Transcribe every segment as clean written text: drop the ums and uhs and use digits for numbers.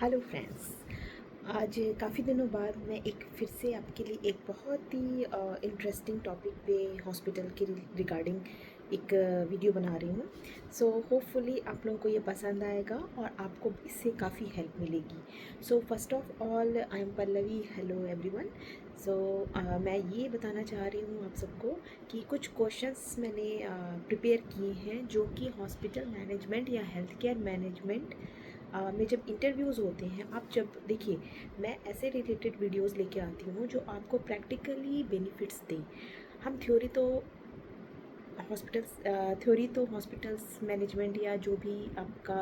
Hello friends. आज काफ़ी दिनों बाद मैं एक फिर से आपके लिए एक बहुत ही इंटरेस्टिंग टॉपिक पे हॉस्पिटल के रिगार्डिंग एक वीडियो बना रही हूँ। सो होपफुली आप लोगों को ये पसंद आएगा और आपको इससे काफ़ी हेल्प मिलेगी। So first of all I am Pallavi. Hello everyone. So मैं ये बताना चाह रही हूँ आप सबको कि कुछ क्वेश्चंस मैंने प्रिपेयर किए हैं जो कि हॉस्पिटल मैनेजमेंट या हेल्थ केयर मैनेजमेंट में जब इंटरव्यूज़ होते हैं, आप जब देखिए, मैं ऐसे रिलेटेड वीडियोस लेके आती हूँ जो आपको प्रैक्टिकली बेनिफिट्स दें। हम थ्योरी तो हॉस्पिटल्स मैनेजमेंट या जो भी आपका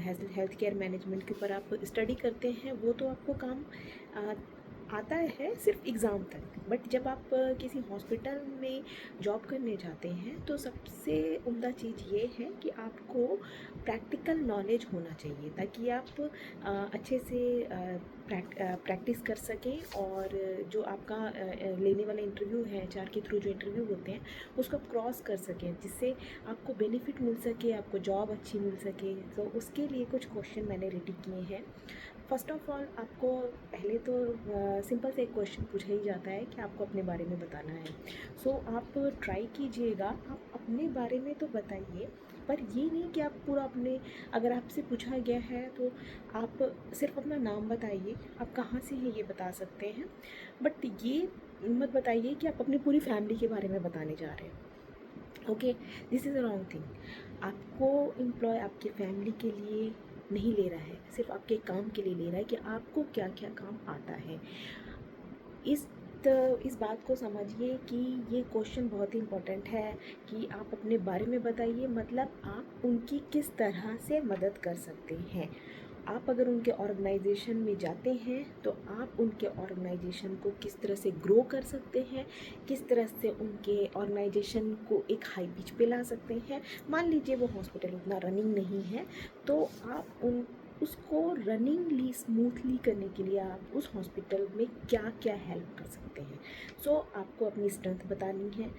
हेल्थ केयर मैनेजमेंट के ऊपर आप स्टडी करते हैं वो तो आपको काम अ, आता है सिर्फ एग्ज़ाम तक। बट जब आप किसी हॉस्पिटल में जॉब करने जाते हैं तो सबसे उम्दा चीज़ ये है कि आपको प्रैक्टिकल नॉलेज होना चाहिए ताकि आप अच्छे से प्रैक्टिस कर सकें और जो आपका लेने वाला इंटरव्यू है, एचआर के थ्रू जो इंटरव्यू होते हैं उसको आप क्रॉस कर सकें, जिससे आपको बेनिफिट मिल सके, आपको जॉब अच्छी मिल सके। तो उसके लिए कुछ क्वेश्चन मैंने रेडी किए हैं। फर्स्ट ऑफ ऑल आपको पहले तो सिंपल से एक क्वेश्चन पूछा ही जाता है कि आपको अपने बारे में बताना है। सो आप ट्राई कीजिएगा, आप अपने बारे में तो बताइए, पर ये नहीं कि आप पूरा अपने, अगर आपसे पूछा गया है तो आप सिर्फ अपना नाम बताइए, आप कहाँ से हैं ये बता सकते हैं, बट ये मत बताइए कि आप अपनी पूरी फैमिली के बारे में बताने जा रहे हैं। Okay, this is a wrong thing. आपको एम्प्लॉय आपके फैमिली के लिए नहीं ले रहा है, सिर्फ आपके काम के लिए ले रहा है कि आपको क्या क्या काम आता है। इस इस बात को समझिए कि ये क्वेश्चन बहुत ही इम्पोर्टेंट है कि आप अपने बारे में बताइए, मतलब आप उनकी किस तरह से मदद कर सकते हैं। आप अगर उनके ऑर्गेनाइजेशन में जाते हैं तो आप उनके ऑर्गेनाइजेशन को किस तरह से ग्रो कर सकते हैं, किस तरह से उनके ऑर्गेनाइजेशन को एक हाई पिच पे ला सकते हैं। मान लीजिए वो हॉस्पिटल उतना रनिंग नहीं है, तो आप उसको रनिंगली स्मूथली करने के लिए आप उस हॉस्पिटल में क्या क्या हेल्प कर सकते हैं। सो आपको अपनी स्ट्रेंथ बतानी है,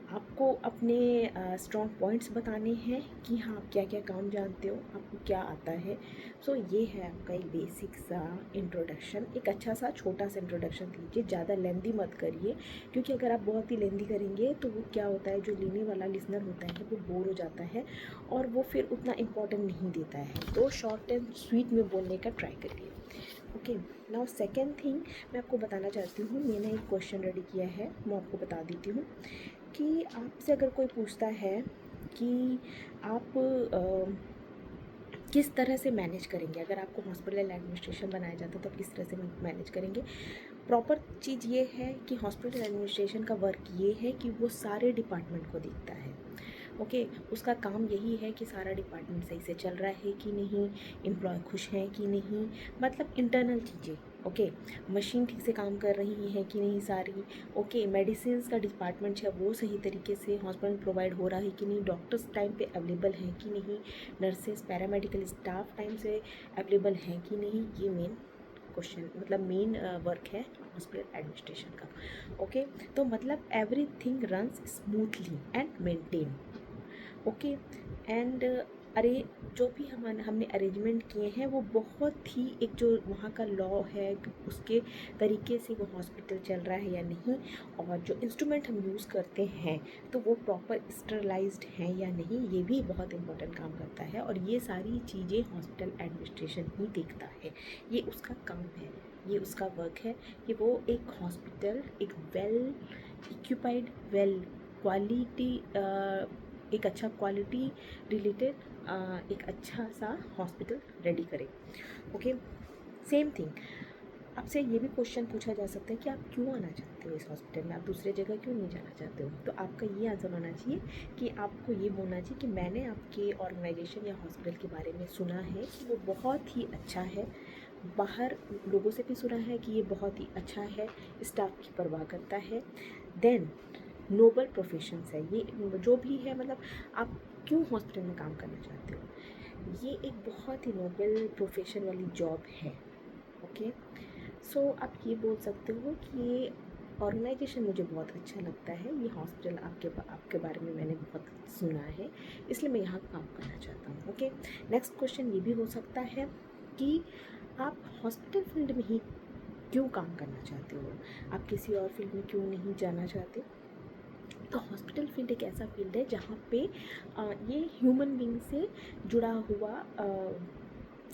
आपको अपने स्ट्रॉन्ग पॉइंट्स बताने हैं कि हाँ आप क्या क्या काम जानते हो, आपको क्या आता है। सो ये है आपका एक बेसिक सा इंट्रोडक्शन। एक अच्छा सा छोटा सा इंट्रोडक्शन दीजिए, ज़्यादा लेंदी मत करिए, क्योंकि अगर आप बहुत ही लेंदी करेंगे तो वो क्या होता है, जो लेने वाला लिसनर होता है वो बोर हो जाता है और वो फिर उतना इम्पोर्टेंट नहीं देता है। तो शॉर्ट एंड स्वीट में बोलने का ट्राई करिए। ओके, नाउ सेकेंड थिंग मैं आपको बताना चाहती हूँ, मैंने एक क्वेश्चन रेडी किया है, मैं आपको बता देती हूँ कि आपसे अगर कोई पूछता है कि आप किस तरह से मैनेज करेंगे, अगर आपको हॉस्पिटल एडमिनिस्ट्रेशन बनाया जाता है तो आप किस तरह से मैनेज करेंगे। प्रॉपर चीज़ ये है कि हॉस्पिटल एडमिनिस्ट्रेशन का वर्क ये है कि वो सारे डिपार्टमेंट को देखता है। ओके, उसका काम यही है कि सारा डिपार्टमेंट सही से चल रहा है कि नहीं, एम्प्लॉय खुश हैं कि नहीं, मतलब इंटरनल चीज़ें। ओके, मशीन ठीक से काम कर रही है कि नहीं सारी। ओके, मेडिसिन का डिपार्टमेंट है वो सही तरीके से हॉस्पिटल प्रोवाइड हो रहा है कि नहीं, डॉक्टर्स टाइम पे अवेलेबल हैं कि नहीं, नर्सेस पैरामेडिकल स्टाफ टाइम से अवेलेबल हैं कि नहीं। ये मेन क्वेश्चन, मतलब मेन वर्क है हॉस्पिटल एडमिनिस्ट्रेशन का। ओके, तो मतलब everything runs smoothly and maintain. Okay, and अरे जो भी हमने अरेंजमेंट किए हैं वो बहुत ही, एक जो वहाँ का लॉ है उसके तरीके से वो हॉस्पिटल चल रहा है या नहीं, और जो इंस्ट्रूमेंट हम यूज़ करते हैं तो वो प्रॉपर स्टरलाइज्ड हैं या नहीं, ये भी बहुत इंपॉर्टेंट काम करता है। और ये सारी चीज़ें हॉस्पिटल एडमिनिस्ट्रेशन ही देखता है, ये उसका काम है, ये उसका वर्क है कि वो एक हॉस्पिटल, एक वेल इक्विपाइड, वेल क्वालिटी, एक अच्छा क्वालिटी रिलेटेड एक अच्छा सा हॉस्पिटल रेडी करें। ओके, सेम थिंग आपसे ये भी क्वेश्चन पूछा जा सकता है कि आप क्यों आना चाहते हो इस हॉस्पिटल में, आप दूसरे जगह क्यों नहीं जाना चाहते हो। तो आपका ये आंसर होना चाहिए कि आपको ये बोलना चाहिए कि मैंने आपके ऑर्गेनाइजेशन या हॉस्पिटल के बारे में सुना है कि वो बहुत ही अच्छा है, बाहर लोगों से भी सुना है कि ये बहुत ही अच्छा है, स्टाफ की परवाह करता है, देन नोबल प्रोफेशंस है ये, जो भी है, मतलब आप क्यों हॉस्पिटल में काम करना चाहते हो, ये एक बहुत ही नोबल प्रोफेशन वाली जॉब है। ओके, सो आप ये बोल सकते हो कि ये ऑर्गेनाइजेशन मुझे बहुत अच्छा लगता है, ये हॉस्पिटल आपके बारे में मैंने बहुत सुना है, इसलिए मैं यहाँ काम करना चाहता हूँ। ओके, नेक्स्ट क्वेश्चन ये भी हो सकता है कि आप हॉस्पिटल फील्ड में ही क्यों काम करना चाहते हो, आप किसी और फील्ड में क्यों नहीं जाना चाहते? तो हॉस्पिटल फील्ड एक ऐसा फील्ड है जहाँ पे ये ह्यूमन बीइंग से जुड़ा हुआ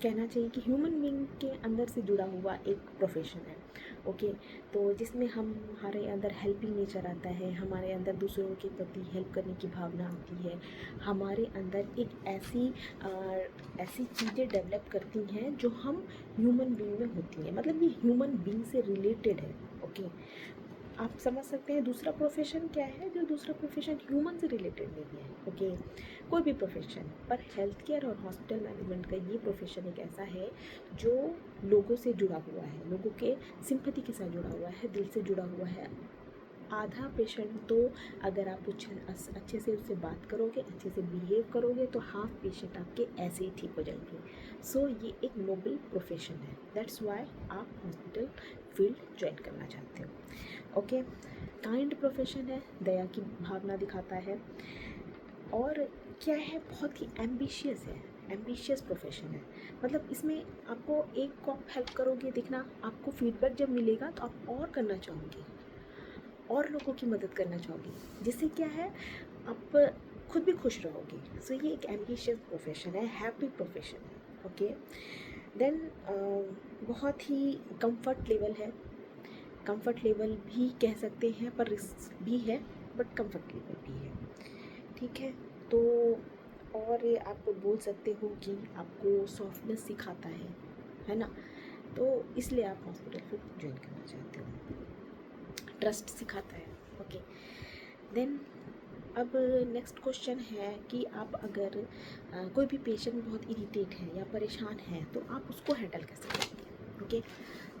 कहना चाहिए कि ह्यूमन बीइंग के अंदर से जुड़ा हुआ एक प्रोफेशन है। ओके, तो जिसमें हमारे अंदर हेल्पिंग नेचर आता है, हमारे अंदर दूसरों के प्रति हेल्प करने की भावना आती है, हमारे अंदर एक ऐसी चीज़ें डेवलप करती हैं जो हम ह्यूमन बीइंग में होती हैं, मतलब ये ह्यूमन बीइंग से रिलेटेड है। ओके, आप समझ सकते हैं दूसरा प्रोफेशन क्या है, जो दूसरा प्रोफेशन ह्यूमन से रिलेटेड नहीं है। ओके, कोई भी प्रोफेशन, पर हेल्थ केयर और हॉस्पिटल मैनेजमेंट का ये प्रोफेशन एक ऐसा है जो लोगों से जुड़ा हुआ है, लोगों के सिंपैथी के साथ जुड़ा हुआ है, दिल से जुड़ा हुआ है। आधा पेशेंट तो अगर आप कुछ अच्छे से उससे बात करोगे, अच्छे से बिहेव करोगे, तो हाफ पेशेंट आपके ऐसे ही ठीक हो जाएंगे। सो ये एक नोबल प्रोफेशन है, दैट्स वाई आप हॉस्पिटल फील्ड ज्वाइन करना चाहते हो। ओके, काइंड प्रोफेशन है, दया की भावना दिखाता है, और क्या है, बहुत ही एम्बिशियस है, एम्बिशियस प्रोफेशन है। मतलब इसमें आपको एक को आप हेल्प करोगे, देखना आपको फीडबैक जब मिलेगा तो आप और करना चाहोगे, और लोगों की मदद करना चाहोगे, जिससे क्या है, आप खुद भी खुश रहोगे। सो ये एक एम्बिशियस प्रोफेशन है, हैप्पी प्रोफेशन है। ओके, देन बहुत ही कंफर्ट लेवल है, कंफर्ट लेवल भी कह सकते हैं, पर रिस्क भी है, बट कंफर्ट लेवल भी है। ठीक है, तो और आप बोल सकते हो कि आपको सॉफ्टनेस सिखाता है ना, तो इसलिए आप हॉस्पिटल फिर ज्वाइन करना चाहते हो। ट्रस्ट सिखाता है। ओके, देन अब नेक्स्ट क्वेश्चन है कि आप अगर कोई भी पेशेंट बहुत इरिटेट है या परेशान है तो आप उसको हैंडल कैसे करेंगे? ओके,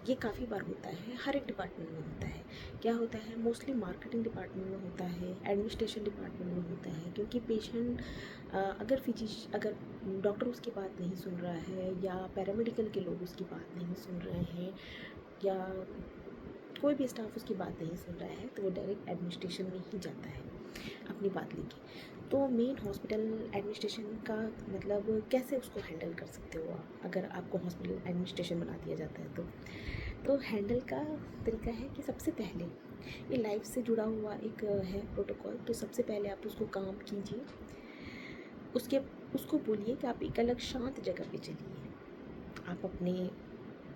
ये काफ़ी बार होता है, हर एक डिपार्टमेंट में होता है। क्या होता है, मोस्टली मार्केटिंग डिपार्टमेंट में होता है, एडमिनिस्ट्रेशन डिपार्टमेंट में होता है, क्योंकि पेशेंट अगर डॉक्टर उसकी बात नहीं सुन रहा है, या पैरामेडिकल के लोग उसकी बात नहीं सुन रहे हैं, या कोई भी स्टाफ उसकी बात नहीं सुन रहा है, तो वो डायरेक्ट एडमिनिस्ट्रेशन में ही जाता है अपनी बात लेके। तो मेन हॉस्पिटल एडमिनिस्ट्रेशन का मतलब कैसे उसको हैंडल कर सकते हो आप, अगर आपको हॉस्पिटल एडमिनिस्ट्रेशन बना दिया जाता है तो हैंडल का तरीका है कि सबसे पहले ये लाइफ से जुड़ा हुआ एक है प्रोटोकॉल। तो सबसे पहले आप उसको काम कीजिए, उसको बोलिए कि आप एक अलग शांत जगह पे चलिए, आप अपने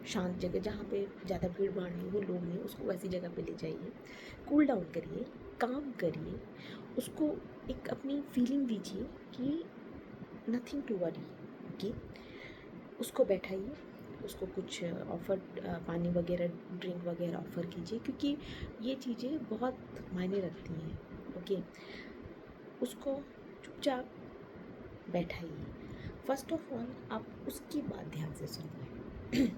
शांत जगह जहाँ पे ज़्यादा भीड़ भाड़ नहीं हो, लोग नहीं, उसको वैसी जगह पे ले जाइए, कूल डाउन करिए, काम करिए, उसको एक अपनी फीलिंग दीजिए कि नथिंग टू वरी। ओके, उसको बैठाइए, उसको कुछ ऑफ़र पानी वगैरह, ड्रिंक वगैरह ऑफ़र कीजिए, क्योंकि ये चीज़ें बहुत मायने रखती हैं। ओके, उसको चुपचाप बैठाइए। फर्स्ट ऑफ ऑल आप उसकी बात ध्यान से सुनिए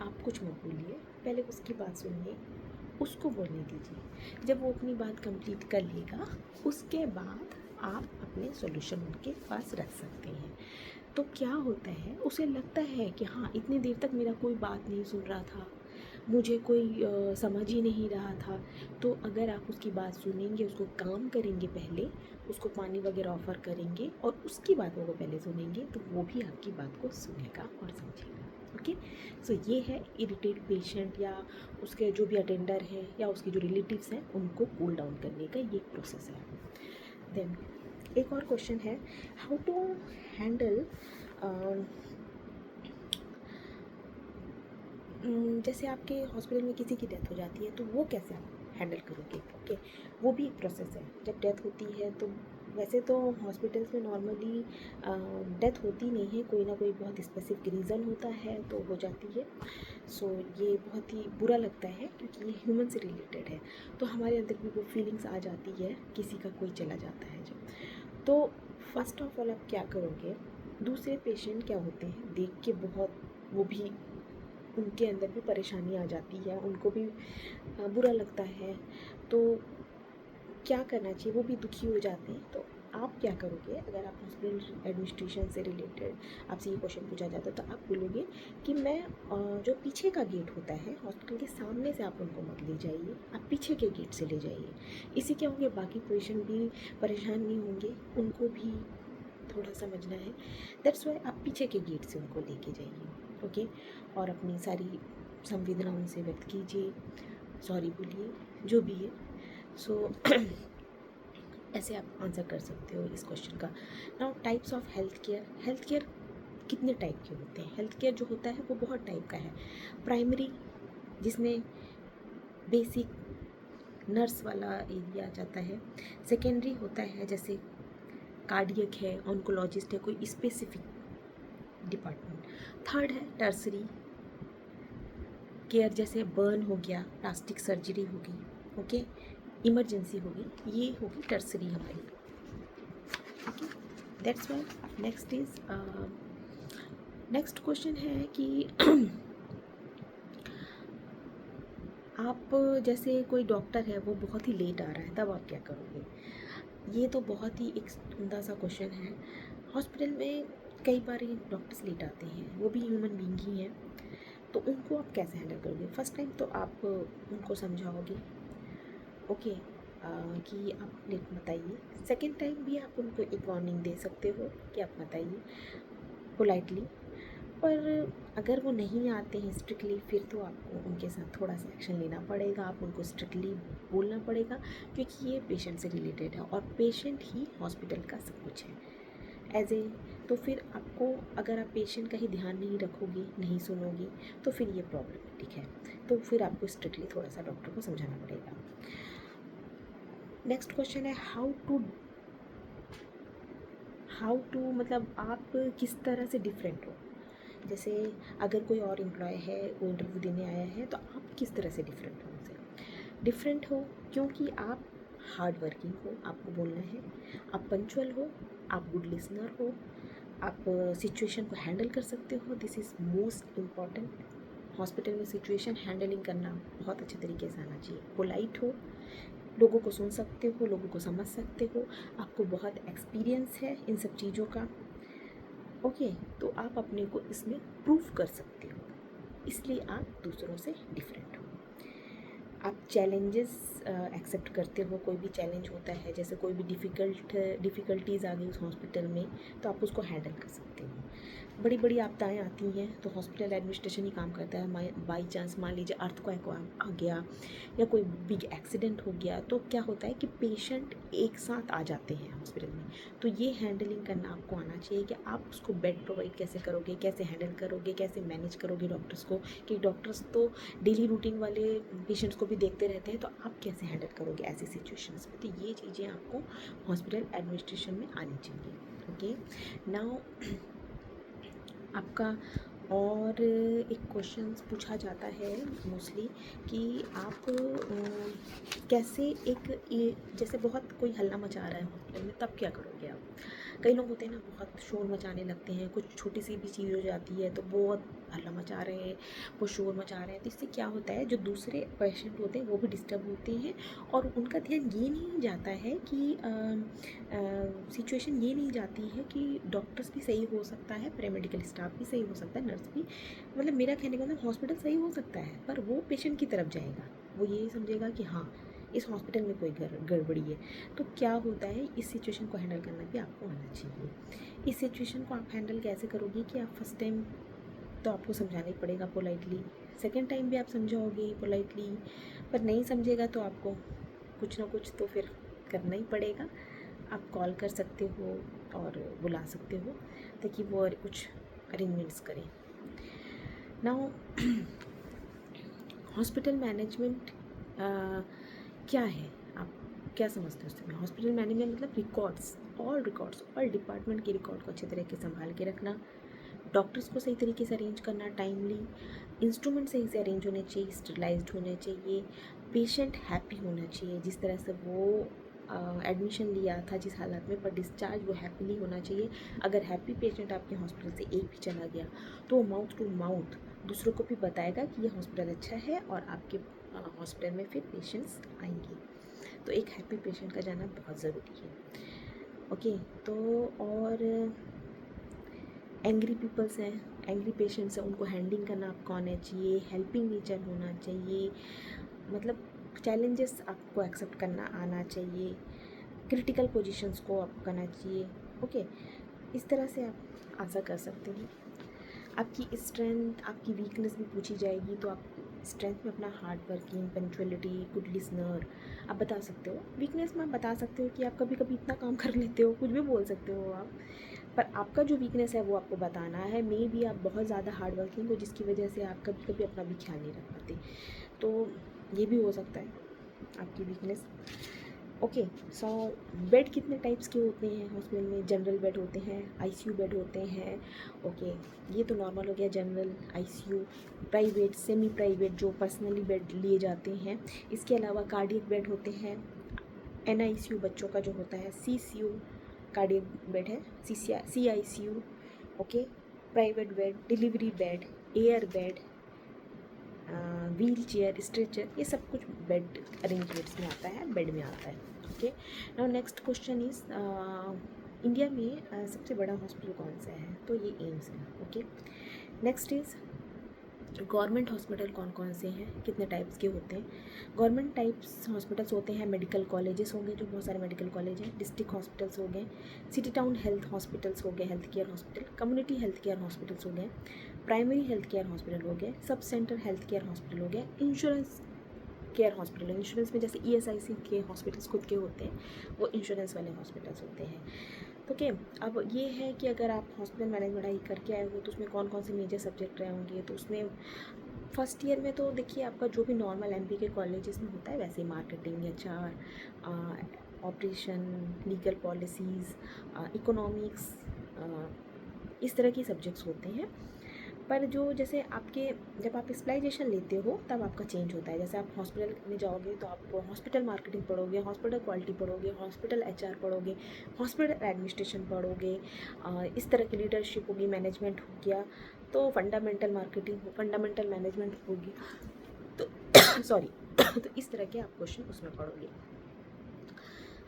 आप कुछ मत बोलिए, पहले उसकी बात सुनिए, उसको बोलने दीजिए। जब वो अपनी बात कंप्लीट कर लेगा, उसके बाद आप अपने सॉल्यूशन उनके पास रख सकते हैं। तो क्या होता है, उसे लगता है कि हाँ, इतनी देर तक मेरा कोई बात नहीं सुन रहा था, मुझे कोई समझ ही नहीं रहा था। तो अगर आप उसकी बात सुनेंगे, उसको काम करेंगे, पहले उसको पानी वगैरह ऑफ़र करेंगे और उसकी बातों को पहले सुनेंगे, तो वो भी आपकी बात को सुनेगा और समझेगा। ओके, सो ये है इरिटेट पेशेंट या उसके जो भी अटेंडर हैं या उसके जो रिलेटिव्स हैं, उनको कूल डाउन करने का ये प्रोसेस है। देन एक और क्वेश्चन है, हाउ टू हैंडल जैसे आपके हॉस्पिटल में किसी की डेथ हो जाती है, तो वो कैसे आप हैंडल करोगे? ओके, वो भी एक प्रोसेस है। जब डेथ होती है तो वैसे तो हॉस्पिटल्स में नॉर्मली डेथ होती नहीं है, कोई ना कोई बहुत स्पेसिफिक रीज़न होता है तो हो जाती है। सो ये बहुत ही बुरा लगता है, क्योंकि ये ह्यूमन से रिलेटेड है, तो हमारे अंदर भी वो फीलिंग्स आ जाती है किसी का कोई चला जाता है जब। तो फर्स्ट ऑफ ऑल आप क्या करोगे, दूसरे पेशेंट क्या होते हैं देख के बहुत, वो भी उनके अंदर भी परेशानी आ जाती है, उनको भी बुरा लगता है, तो क्या करना चाहिए, वो भी दुखी हो जाते हैं। तो आप क्या करोगे, अगर आप हॉस्पिटल एडमिनिस्ट्रेशन से रिलेटेड आपसे ये क्वेश्चन पूछा जाता है, तो आप बोलोगे कि मैं जो पीछे का गेट होता है हॉस्पिटल के सामने से आप उनको मत ले जाइए, आप पीछे के गेट से ले जाइए। इससे क्या होंगे, बाकी पेशेंट भी परेशान नहीं होंगे, उनको भी थोड़ा समझना है। दैट्स वाई आप पीछे के गेट से उनको लेके जाइए, ओके। और अपनी सारी संवेदना उनसे व्यक्त कीजिए, सॉरी बोलिए, जो भी है। सो ऐसे आप आंसर कर सकते हो इस क्वेश्चन का। Now types of health care. Health care कितने टाइप के होते हैं? हेल्थ केयर जो होता है वो बहुत टाइप का है। प्राइमरी, जिसमें बेसिक नर्स वाला एरिया आ जाता है। सेकेंडरी होता है जैसे कार्डियक है, ऑन्कोलॉजिस्ट है, कोई स्पेसिफिक डिपार्टमेंट। थर्ड है टर्सरी केयर, जैसे बर्न हो गया, प्लास्टिक सर्जरी होगी, ओके, इमरजेंसी होगी, ये होगी टर्सरी हमारी, okay. That's why next question है कि आप जैसे कोई डॉक्टर है वो बहुत ही लेट आ रहा है, तब आप क्या करोगे? ये तो बहुत ही एक उम्दा सा क्वेश्चन है। हॉस्पिटल में कई बार ये डॉक्टर्स लेट आते हैं, वो भी ह्यूमन बीइंग ही हैं, तो उनको आप कैसे हैंडल करोगे? फर्स्ट टाइम तो आप उनको समझाओगे, ओके, कि आप लेट मत आइए। सेकेंड टाइम भी आप उनको एक वार्निंग दे सकते हो कि आप मत आइए, पोलाइटली। पर अगर वो नहीं आते हैं स्ट्रिक्टली, फिर तो आपको उनके साथ थोड़ा सा एक्शन लेना पड़ेगा, आप उनको स्ट्रिक्टली बोलना पड़ेगा, क्योंकि ये पेशेंट से रिलेटेड है और पेशेंट ही हॉस्पिटल का सब कुछ है। एज ए तो फिर आपको, अगर आप पेशेंट का ही ध्यान नहीं रखोगे, नहीं सुनोगे, तो फिर ये प्रॉब्लमेटिक है। तो फिर आपको स्ट्रिक्टली थोड़ा सा डॉक्टर को समझाना पड़ेगा। नेक्स्ट क्वेश्चन है हाउ टू मतलब आप किस तरह से डिफरेंट हो। जैसे अगर कोई और एम्प्लॉय है, वो इंटरव्यू देने आया है, तो आप किस तरह से डिफरेंट हो उनसे? डिफरेंट हो क्योंकि आप हार्ड वर्किंग हो, आपको बोलना है, आप पंचुअल हो, आप गुड लिसनर हो, आप सिचुएशन को हैंडल कर सकते हो। This is most important. Hospital में सिचुएशन हैंडलिंग करना बहुत अच्छे तरीके से आना चाहिए। पोलाइट हो, लोगों को सुन सकते हो, लोगों को समझ सकते हो, आपको बहुत एक्सपीरियंस है इन सब चीज़ों का, ओके। तो आप अपने को इसमें प्रूफ कर सकते हो, इसलिए आप दूसरों से डिफरेंट हो। आप चैलेंजेस एक्सेप्ट करते हो। कोई भी चैलेंज होता है, जैसे कोई भी डिफ़िकल्टीज़ आ गई उस हॉस्पिटल में, तो आप उसको हैंडल कर सकते हो। बड़ी बड़ी आपदाएँ आती हैं तो हॉस्पिटल एडमिनिस्ट्रेशन ही काम करता है। बाई चांस मान लीजिए अर्थक्वेक आ गया या कोई बिग एक्सीडेंट हो गया, तो क्या होता है कि पेशेंट एक साथ आ जाते हैं हॉस्पिटल में, तो ये हैंडलिंग करना आपको आना चाहिए कि आप उसको बेड प्रोवाइड कैसे करोगे, कैसे हैंडल करोगे, कैसे मैनेज करोगे डॉक्टर्स को, कि डॉक्टर्स तो डेली रूटीन वाले पेशेंट्स को भी देखते रहते हैं, तो आप कैसे हैंडल करोगे ऐसी सिचुएशंस में। तो ये चीज़ें आपको हॉस्पिटल एडमिनिस्ट्रेशन में आनी चाहिए, ओके। नाउ आपका और एक क्वेश्चन पूछा जाता है मोस्टली कि आप कैसे जैसे बहुत कोई हल्ला मचा रहा है हॉस्पिटल में, तब क्या करोगे आप? कई लोग होते हैं ना, बहुत शोर मचाने लगते हैं, कुछ छोटी सी भी चीज़ हो जाती है तो बहुत हल्ला मचा रहे हैं, वो शोर मचा रहे हैं। तो इससे क्या होता है, जो दूसरे पेशेंट होते हैं वो भी डिस्टर्ब होते हैं, और उनका ध्यान ये नहीं जाता है कि सिचुएशन ये नहीं जाती है कि डॉक्टर्स भी सही हो सकता है, पैरामेडिकल स्टाफ भी सही हो सकता है, नर्स भी, मतलब मेरा कहने का मतलब हॉस्पिटल सही हो सकता है, पर वो पेशेंट की तरफ जाएगा, वो ये समझेगा कि हाँ इस हॉस्पिटल में कोई गड़बड़ी है। तो क्या होता है, इस सिचुएशन को हैंडल करना भी आपको आना चाहिए। इस सिचुएशन को आप हैंडल कैसे करोगे कि आप फर्स्ट टाइम तो आपको समझाना ही पड़ेगा पोलाइटली, सेकेंड टाइम भी आप समझाओगे पोलाइटली, पर नहीं समझेगा तो आपको कुछ ना कुछ तो फिर करना ही पड़ेगा। आप कॉल कर सकते हो और बुला सकते हो ताकि वो कुछ अरेंजमेंट्स करें। नाउ हॉस्पिटल मैनेजमेंट क्या है, आप क्या समझते हो उसमें? हॉस्पिटल मैनेजमेंट मतलब रिकॉर्ड्स, ऑल डिपार्टमेंट के रिकॉर्ड को अच्छे तरीके से संभाल के रखना, डॉक्टर्स को सही तरीके से अरेंज करना, टाइमली इंस्ट्रूमेंट सही से अरेंज होने चाहिए, स्टरलाइज्ड होने चाहिए, पेशेंट हैप्पी होना चाहिए, जिस तरह से वो एडमिशन लिया था जिस हालत में, पर डिस्चार्ज वो हैप्पीली होना चाहिए। अगर हैप्पी पेशेंट आपके हॉस्पिटल से एक भी चला गया तो माउथ टू माउथ दूसरों को भी बताएगा कि ये हॉस्पिटल अच्छा है और आपके हॉस्पिटल में फिर पेशेंट्स आएंगे। तो एक हैप्पी पेशेंट का जाना बहुत ज़रूरी है, ओके। तो और एंग्री पीपल्स हैं, एंग्री पेशेंट्स हैं, उनको हैंडलिंग करना आपको आना चाहिए, हेल्पिंग नेचर होना चाहिए, मतलब चैलेंजेस आपको एक्सेप्ट करना आना चाहिए, क्रिटिकल पोजीशंस को आपको करना चाहिए, ओके। इस तरह से आप आंसर कर सकते हैं। आपकी स्ट्रेंथ, आपकी वीकनेस भी पूछी जाएगी तो आप स्ट्रेंथ में अपना hard working, punctuality, good listener आप बता सकते हो। वीकनेस में आप बता सकते हो कि आप कभी कभी इतना काम कर लेते हो, कुछ भी बोल सकते हो आप। पर आपका जो वीकनेस है वो आपको बताना है। मे बी आप बहुत ज़्यादा हार्ड वर्किंग हो जिसकी वजह से आप कभी कभी अपना भी ख्याल नहीं रख पाते, तो ये भी हो सकता है आपकी वीकनेस। ओके, सो बेड कितने टाइप्स के होते हैं हॉस्पिटल में? जनरल बेड होते हैं, आईसीयू बेड होते हैं। ओके, ये तो नॉर्मल हो गया, general, ICU, private, semi private जो पर्सनली बेड लिए जाते हैं। इसके अलावा कार्डियक बेड होते हैं, एनआईसीयू बच्चों का जो होता है, सीसीयू कार्डियक बेड है, CICU. Okay, private bed, delivery bed, air bed, wheelchair, stretcher, ये सब कुछ बेड अरेंजमेंट्स में आता है, बेड में आता है। Okay, now next question is India में सबसे बड़ा हॉस्पिटल कौन सा है? तो ये एम्स है। Okay, next is government hospital कौन कौन से हैं, कितने टाइप्स के होते हैं? गवर्नमेंट टाइप्स हॉस्पिटल्स होते हैं, मेडिकल कॉलेजेस होंगे, जो बहुत सारे मेडिकल कॉलेज हैं, डिस्ट्रिक्ट हॉस्पिटल्स हो गए, सिटी टाउन हेल्थ हॉस्पिटल्स हो गए, health care hospital, community health care hospitals हो गए, प्राइमरी हेल्थ केयर हॉस्पिटल हो गए, sub centre health care hospital हो गए, इंश्योरेंस केयर हॉस्पिटल, इंश्योरेंस में जैसे ईएसआईसी के हॉस्पिटल्स खुद के होते हैं, वो इंश्योरेंस वाले हॉस्पिटल्स होते हैं। ओके, अब ये है कि अगर आप हॉस्पिटल मैनेजमेंट पढ़ाई करके आए हो तो उसमें कौन कौन से मेजर सब्जेक्ट रहे होंगे? तो उसमें फर्स्ट ईयर में तो देखिए आपका जो भी नॉर्मल एमपी के कॉलेजेस में होता है वैसे marketing, HR, operation, legal policies, economics, इस तरह के सब्जेक्ट्स होते हैं। पर जो जैसे आपके जब आप स्पेशलाइजेशन लेते हो तब आपका चेंज होता है। जैसे आप हॉस्पिटल में जाओगे तो आप हॉस्पिटल मार्केटिंग पढ़ोगे, हॉस्पिटल क्वालिटी पढ़ोगे, हॉस्पिटल एचआर पढ़ोगे, हॉस्पिटल एडमिनिस्ट्रेशन पढ़ोगे, इस तरह की लीडरशिप होगी, मैनेजमेंट हो गया, तो फंडामेंटल मार्केटिंग हो, फंडामेंटल मैनेजमेंट होगी, तो सॉरी तो इस तरह के आप क्वेश्चन उसमें पढ़ोगे।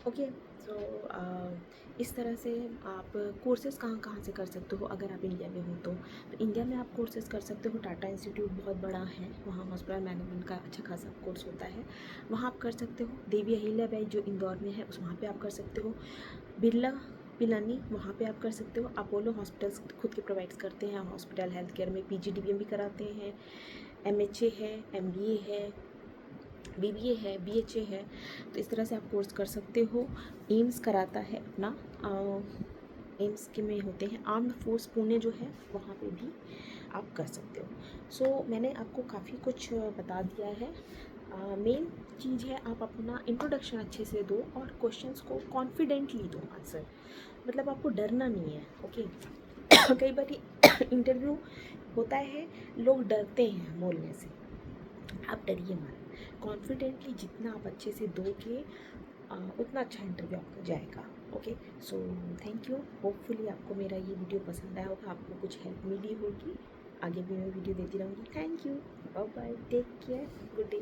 ओके, सो इस तरह से आप कोर्सेज़ कहाँ कहाँ से कर सकते हो अगर आप इंडिया में हो तो इंडिया में आप कोर्सेज़ कर सकते हो। टाटा इंस्टीट्यूट बहुत बड़ा है, वहाँ हॉस्पिटल मैनेजमेंट का अच्छा खासा कोर्स होता है, वहाँ आप कर सकते हो। देवी अहिल्याबाई जो इंदौर में है उस वहाँ पे आप कर सकते हो। बिरला पिलानी वहाँ पे आप कर सकते हो। अपोलो हॉस्पिटल्स खुद के प्रोवाइड्स करते हैं हॉस्पिटल हेल्थ केयर में, पीजीडीबीएम भी कराते हैं, एमएचए है, एमबीए है, बीबीए है, बीएचए है, तो इस तरह से आप कोर्स कर सकते हो। एम्स कराता है अपना, एम्स के में होते हैं आर्म्ड फोर्स पुणे जो है वहाँ पे भी आप कर सकते हो। सो मैंने आपको काफ़ी कुछ बता दिया है। मेन चीज़ है आप अपना इंट्रोडक्शन अच्छे से दो और क्वेश्चंस को कॉन्फिडेंटली दो आंसर, मतलब आपको डरना नहीं है। ओके कई बार इंटरव्यू होता है, लोग डरते हैं बोलने से, आप डरिए मत। कॉन्फिडेंटली जितना आप अच्छे से दोगे उतना अच्छा इंटरव्यू आपका जाएगा। Okay, so thank you. Hopefully आपको मेरा ये वीडियो पसंद आया होगा, आपको कुछ हेल्प मिली होगी। आगे भी मैं वीडियो देती रहूँगी। Thank you, bye bye, take care, good day.